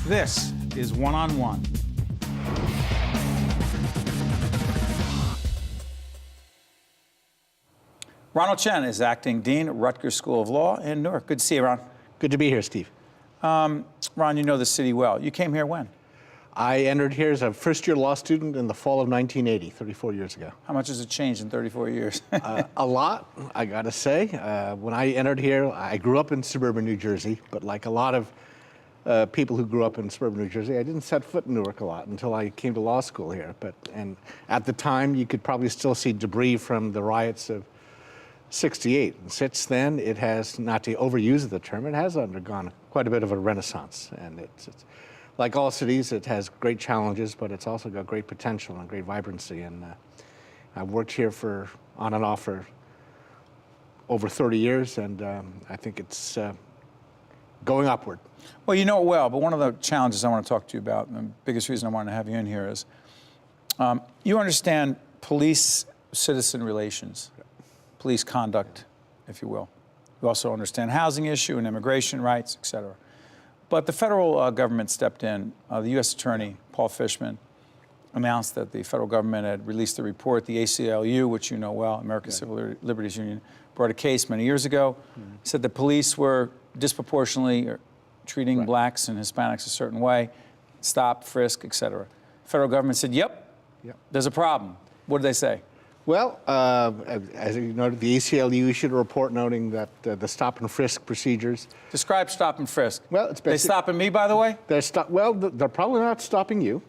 This is One-on-One. Ronald Chen is acting dean at Rutgers School of Law in Newark. Good to see you, Ron. Good to be here, Steve. Ron, you know the city well. You came here when? I entered here as a first-year law student in the fall of 1980, 34 years ago. How much has it changed in 34 years? A lot, I gotta say. When I entered here, I grew up in suburban New Jersey, but like a lot of people who grew up in suburban New Jersey, I didn't set foot in Newark a lot until I came to law school here. And at the time, you could probably still see debris from the riots of '68. And since then, it has, not to overuse the term, it has undergone quite a bit of a renaissance. And it's like all cities, it has great challenges, but it's also got great potential and great vibrancy. And I've worked here on and off for over 30 years, and I think it's going upward. Well, you know it well, but one of the challenges I want to talk to you about, and the biggest reason I wanted to have you in here is, you understand police-citizen relations, police conduct, if you will. You also understand housing issue and immigration rights, et cetera. But the federal government stepped in. The U.S. Attorney, Paul Fishman, announced that the federal government had released a report. The ACLU, which you know well, American Civil Liberties Union, brought a case many years ago, said the police were disproportionately treating blacks and Hispanics a certain way, stop, frisk, et cetera. Federal government said, yep, there's a problem. What did they say? Well, as you noted, the ACLU issued a report noting that the stop and frisk procedures. Describe stop and frisk. Well, it's they stopping me, by the way? They're probably not stopping you.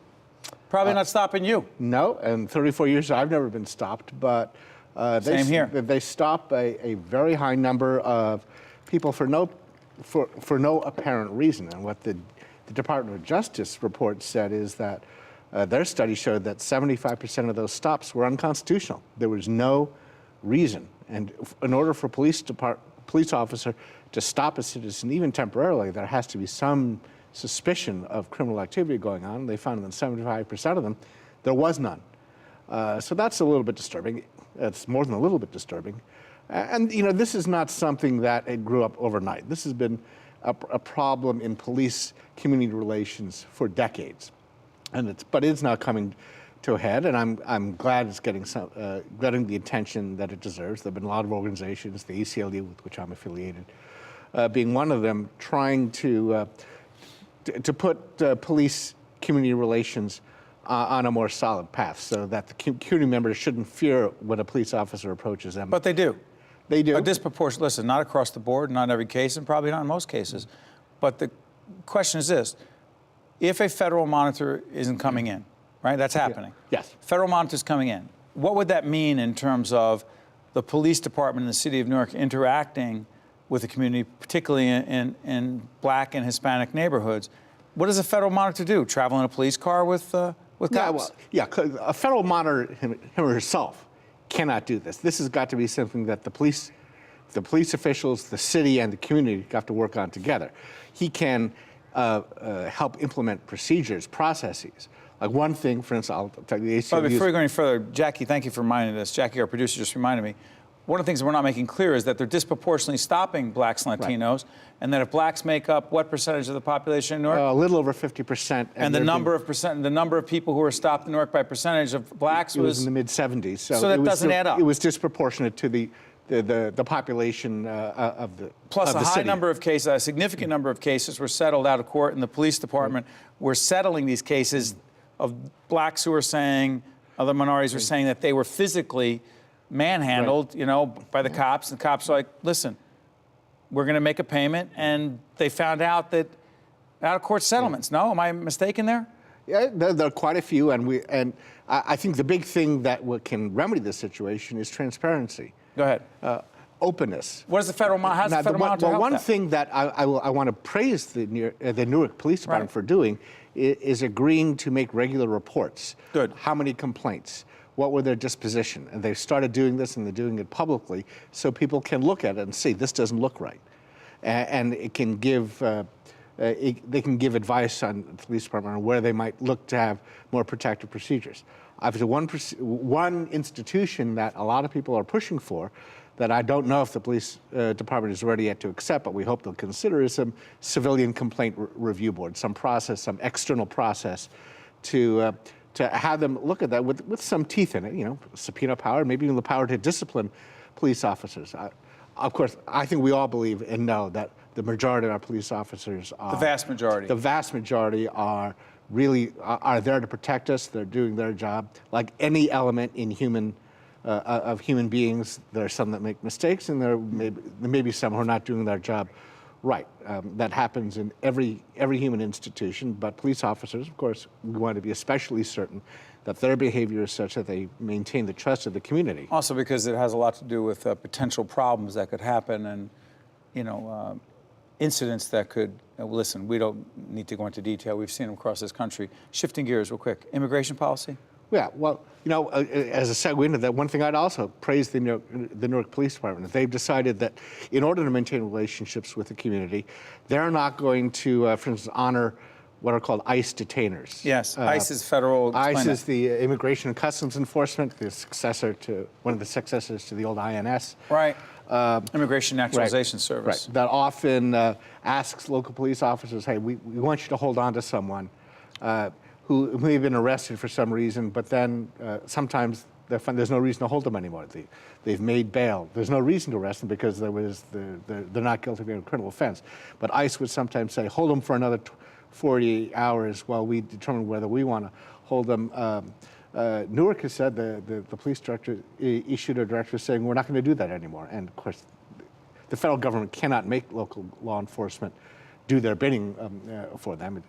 Probably not stopping you. No, and 34 years I've never been stopped, but Same here. They stop a very high number of people for no apparent reason. And what the Department of Justice report said is that their study showed that 75% of those stops were unconstitutional. There was no reason. And in order for a police officer to stop a citizen, even temporarily, there has to be some suspicion of criminal activity going on. They found that in 75% of them, there was none. So that's a little bit disturbing. It's more than a little bit disturbing. And you know, this is not something that it grew up overnight. This has been a problem in police community relations for decades. But it's now coming to a head, and I'm glad it's getting the attention that it deserves. There have been a lot of organizations, the ACLU, with which I'm affiliated, being one of them, trying to put police community relations on a more solid path, so that the community members shouldn't fear when a police officer approaches them. But they do. They do. A disproportionate. Listen, not across the board, not in every case, and probably not in most cases. But the question is this. If a federal monitor isn't coming in, right? That's happening. Yes. Federal monitor's coming in. What would that mean in terms of the police department in the city of Newark interacting with the community, particularly in black and Hispanic neighborhoods? What does a federal monitor do? Travel in a police car with cops? A federal monitor, him or herself, cannot do this. This has got to be something that the police officials, the city, and the community have to work on together. He can help implement procedures, processes. Like one thing, for instance, I'll tell you the ACLU. But before we go any further, Jackie, thank you for reminding us. Jackie, our producer, just reminded me. One of the things that we're not making clear is that they're disproportionately stopping blacks and Latinos, and that if blacks make up what percentage of the population in Newark? A little over 50%. And the number of people who were stopped in Newark by percentage of blacks was in the mid-70s. So that doesn't add up. It was disproportionate to the population of the Plus, of the city. A significant number of cases were settled out of court, and the police department were settling these cases of blacks who were saying, other minorities were saying that they were physically manhandled, you know, by the cops. And the cops are like, listen, we're going to make a payment. And they found out that out-of-court settlements. No, am I mistaken there? Yeah, there are quite a few, and I think the big thing that can remedy this situation is transparency. Go ahead. Openness. What does the federal monitor help Well, one that? thing that I want to praise the Newark Police Department for doing is agreeing to make regular reports. Good. How many complaints? What were their disposition? And they've started doing this, and they're doing it publicly, so people can look at it and see this doesn't look right, and it can give. They can give advice on the police department on where they might look to have more protective procedures. Obviously, one institution that a lot of people are pushing for, that I don't know if the police department is ready yet to accept, but we hope they'll consider, is some civilian complaint review board, some process, some external process to have them look at that with some teeth in it, subpoena power, maybe even the power to discipline police officers. Of course, I think we all believe and know that the majority of our police officers are... The vast majority are really there to protect us. They're doing their job. Like any element in of human beings, there are some that make mistakes, and there may be some who are not doing their job right. That happens in every human institution, but police officers, of course, we want to be especially certain that their behavior is such that they maintain the trust of the community. Also because it has a lot to do with potential problems that could happen and, incidents that could, listen, we don't need to go into detail. We've seen them across this country. Shifting gears real quick, immigration policy? Yeah, well, as a segue into that, one thing I'd also praise the Newark Police Department. They've decided that in order to maintain relationships with the community, they're not going to, for instance, honor what are called ICE detainers. Yes, ICE is federal. ICE is the Immigration and Customs Enforcement, one of the successors to the old INS. Right. Immigration Naturalization Right. Service. Right. That often asks local police officers, hey, we want you to hold on to someone who may have been arrested for some reason, but then sometimes there's no reason to hold them anymore. They've made bail. There's no reason to arrest them because they're not guilty of a criminal offense. But ICE would sometimes say, hold them for another 48 hours while we determine whether we want to hold them. Newark has said, the police director issued a directive saying we're not going to do that anymore. And of course, the federal government cannot make local law enforcement do their bidding for them.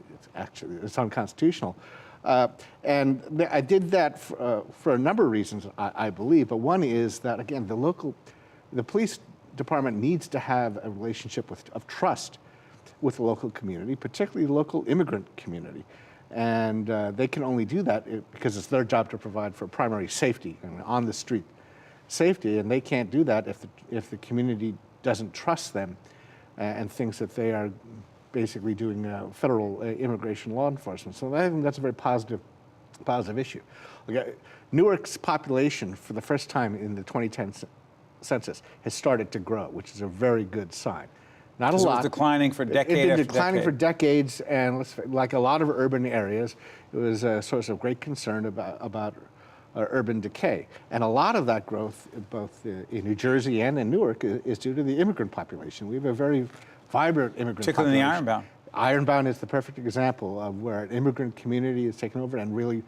It's unconstitutional. And I did that for a number of reasons, I believe. But one is that, again, the police department needs to have a relationship of trust with the local community, particularly the local immigrant community. And they can only do that because it's their job to provide for primary safety and on the street safety. And they can't do that if the community doesn't trust them and thinks that they are basically doing federal immigration law enforcement. So I think that's a very positive issue. Newark's population, for the first time in the 2010 census, has started to grow, which is a very good sign. Not a lot. It was declining for decade after decade. It's been declining for decades, and like a lot of urban areas, it was a source of great concern about urban decay. And a lot of that growth, both in New Jersey and in Newark, is due to the immigrant population. We have a very vibrant immigrant particularly population. Particularly in the Ironbound is the perfect example of where an immigrant community is taken over, and really,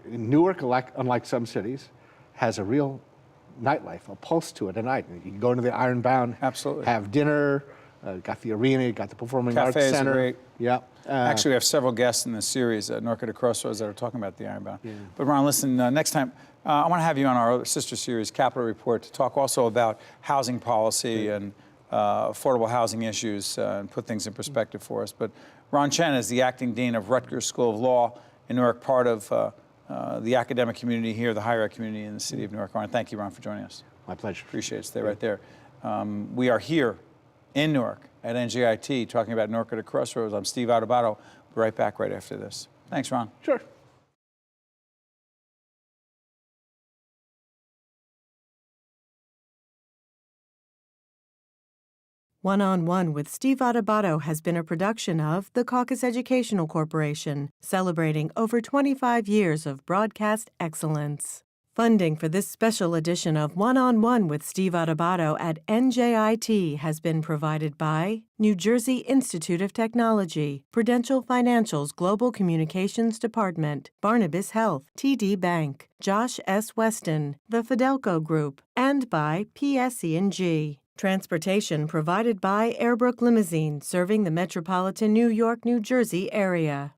Newark, unlike some cities, has a real nightlife, a pulse to it at night. You can go into the Ironbound, absolutely, have dinner, got the arena, got the Performing Arts Cafes Center. Are great. Yeah. Actually, we have several guests in this series at Newark at the Crossroads that are talking about the Ironbound. Yeah. But Ron, listen, next time, I want to have you on our other sister series, Capital Report, to talk also about housing policy and affordable housing issues and put things in perspective for us. But Ron Chen is the acting dean of Rutgers School of Law in Newark, part of the academic community here, the higher ed community in the city of Newark. Ron, thank you, Ron, for joining us. My pleasure. Appreciate it. Stay right there. We are here in Newark at NJIT talking about Newark at a Crossroads. I'm Steve Adubato. Be right back right after this. Thanks, Ron. Sure. One-on-One with Steve Adubato has been a production of the Caucus Educational Corporation, celebrating over 25 years of broadcast excellence. Funding for this special edition of One-on-One with Steve Adubato at NJIT has been provided by New Jersey Institute of Technology, Prudential Financial's Global Communications Department, Barnabas Health, TD Bank, Josh S. Weston, the Fidelco Group, and by PSE&G. Transportation provided by Airbrook Limousine, serving the metropolitan New York, New Jersey area.